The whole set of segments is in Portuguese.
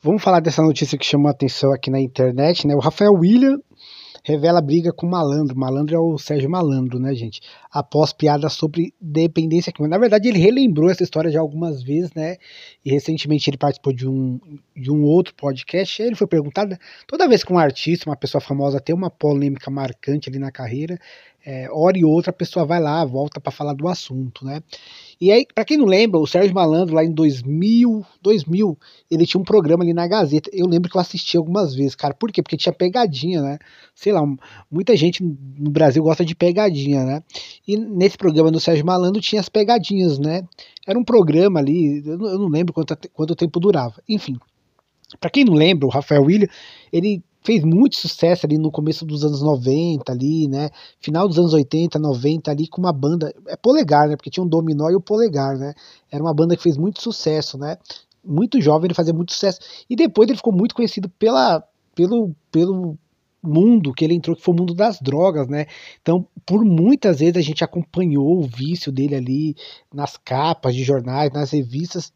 Vamos falar dessa notícia que chamou a atenção aqui na internet, né? O Rafael Willian revela briga com Malandro. Malandro é o Sérgio Malandro, né, gente? Após piada sobre dependência química. Na verdade, ele relembrou essa história já algumas vezes, né? E recentemente ele participou de um outro podcast. Ele foi perguntado, toda vez que um artista, uma pessoa famosa, tem uma polêmica marcante ali na carreira, hora e outra a pessoa vai lá, volta para falar do assunto, né? E aí, para quem não lembra, o Sérgio Malandro lá em 2000, ele tinha um programa ali na Gazeta. Eu lembro que eu assisti algumas vezes, cara. Por quê? Porque tinha pegadinha, né? Sei lá, muita gente no Brasil gosta de pegadinha, né? E nesse programa do Sérgio Malandro tinha as pegadinhas, né? Era um programa ali, eu não lembro quanto tempo durava. Enfim, para quem não lembra, o Rafael Willian, ele fez muito sucesso ali no começo dos anos 90 ali, né? Final dos anos 80, 90 ali com uma banda, Polegar, né? Porque tinha um Dominó e o Polegar, né? Era uma banda que fez muito sucesso, né? Muito jovem, ele fazia muito sucesso. E depois ele ficou muito conhecido pelo mundo que ele entrou, que foi o mundo das drogas, né? Então, por muitas vezes a gente acompanhou o vício dele ali nas capas de jornais, nas revistas,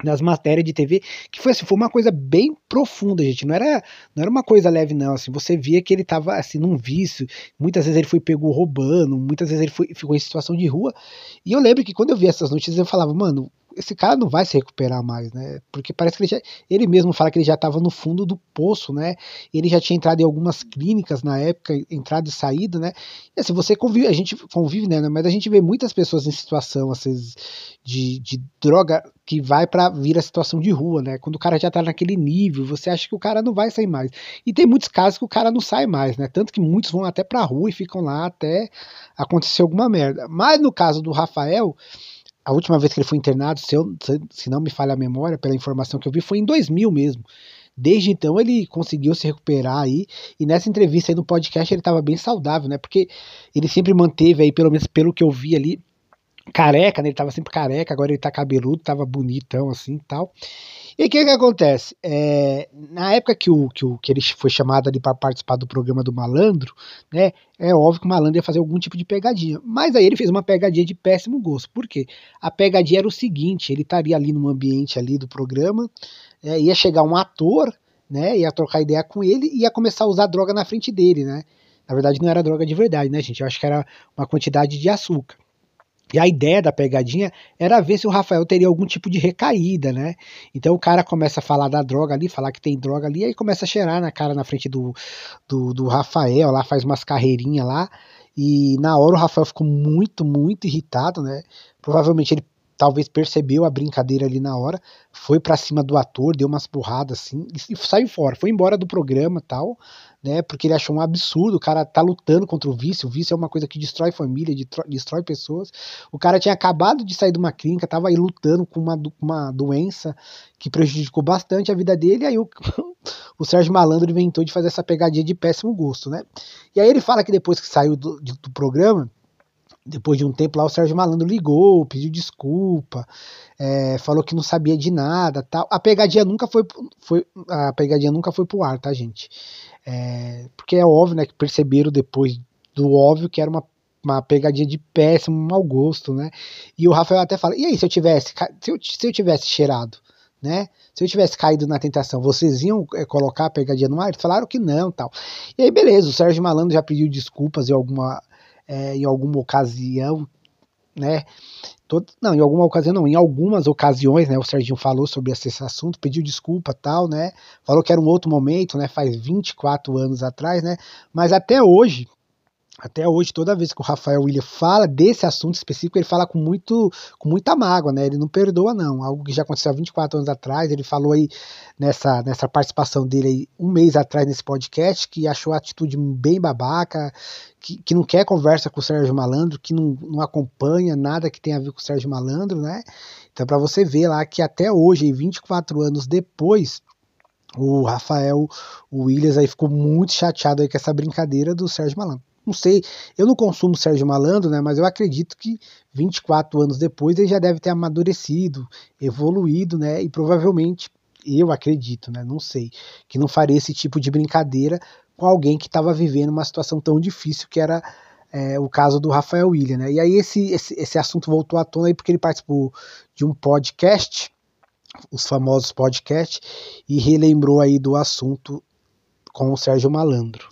nas matérias de TV, que foi assim, foi uma coisa bem profunda, gente, não era uma coisa leve não, assim, você via que ele tava assim num vício, muitas vezes ele foi pego roubando, muitas vezes ele ficou em situação de rua, e eu lembro que quando eu vi essas notícias eu falava, mano, esse cara não vai se recuperar mais, né, porque parece que ele mesmo fala que ele já tava no fundo do poço, né, ele já tinha entrado em algumas clínicas na época, entrado e saído, né, e assim, a gente convive, né, mas a gente vê muitas pessoas em situação, assim, de droga que vai para vir a situação de rua, né? Quando o cara já tá naquele nível, você acha que o cara não vai sair mais. E tem muitos casos que o cara não sai mais, né? Tanto que muitos vão até pra rua e ficam lá até acontecer alguma merda. Mas no caso do Rafael, a última vez que ele foi internado, se não me falha a memória, pela informação que eu vi, foi em 2000 mesmo. Desde então ele conseguiu se recuperar aí, e nessa entrevista aí no podcast ele estava bem saudável, né? Porque ele sempre manteve aí, pelo menos pelo que eu vi ali, careca, né? Ele tava sempre careca, agora ele tá cabeludo, tava bonitão assim e tal. E o que acontece? Na época que ele foi chamado ali para participar do programa do Malandro, né? É óbvio que o Malandro ia fazer algum tipo de pegadinha. Mas aí ele fez uma pegadinha de péssimo gosto. Por quê? A pegadinha era o seguinte: ele estaria ali no ambiente ali do programa, ia chegar um ator, né? Ia trocar ideia com ele e ia começar a usar droga na frente dele, né? Na verdade, não era droga de verdade, né, gente? Eu acho que era uma quantidade de açúcar. E a ideia da pegadinha era ver se o Rafael teria algum tipo de recaída, né? Então o cara começa a falar da droga ali, falar que tem droga ali, aí começa a cheirar na cara na frente do Rafael, lá faz umas carreirinhas lá, e na hora o Rafael ficou muito, muito irritado, né? Provavelmente ele talvez percebeu a brincadeira ali na hora, foi pra cima do ator, deu umas porradas assim, e saiu fora, foi embora do programa e tal, né? Porque ele achou um absurdo, o cara tá lutando contra o vício é uma coisa que destrói família, destrói pessoas. O cara tinha acabado de sair de uma clínica, tava aí lutando com uma doença que prejudicou bastante a vida dele, e aí o Sérgio Malandro inventou de fazer essa pegadinha de péssimo gosto, né? E aí ele fala que depois que saiu do programa, depois de um tempo lá, o Sérgio Malandro ligou, pediu desculpa, falou que não sabia de nada, tal. A pegadinha nunca foi pro ar, tá, gente? Porque é óbvio, né, que perceberam depois do óbvio que era uma pegadinha de péssimo mau gosto, né? E o Rafael até fala: e aí, se eu tivesse cheirado, né? Se eu tivesse caído na tentação, vocês iam colocar a pegadinha no ar? Eles falaram que não, tal. E aí, beleza, o Sérgio Malandro já pediu desculpas em alguma ocasião, né? Não, em alguma ocasião não, em algumas ocasiões, né? O Serginho falou sobre esse assunto, pediu desculpa tal, né? Falou que era um outro momento, né? Faz 24 anos atrás, né? Mas até hoje, toda vez que o Rafael Willian fala desse assunto específico, ele fala com muita mágoa, né? Ele não perdoa, não. Algo que já aconteceu há 24 anos atrás. Ele falou aí nessa participação dele aí, um mês atrás nesse podcast, que achou a atitude bem babaca, que não quer conversa com o Sérgio Malandro, que não acompanha nada que tenha a ver com o Sérgio Malandro, né? Então, para você ver lá que até hoje, 24 anos depois, o Rafael Willian aí ficou muito chateado aí com essa brincadeira do Sérgio Malandro. Não sei, eu não consumo Sérgio Malandro, né, mas eu acredito que 24 anos depois ele já deve ter amadurecido, evoluído, né, e provavelmente, eu acredito, né, não sei, que não faria esse tipo de brincadeira com alguém que estava vivendo uma situação tão difícil que era o caso do Rafael Willian, né, e aí esse assunto voltou à tona aí porque ele participou de um podcast os famosos podcasts e relembrou aí do assunto com o Sérgio Malandro.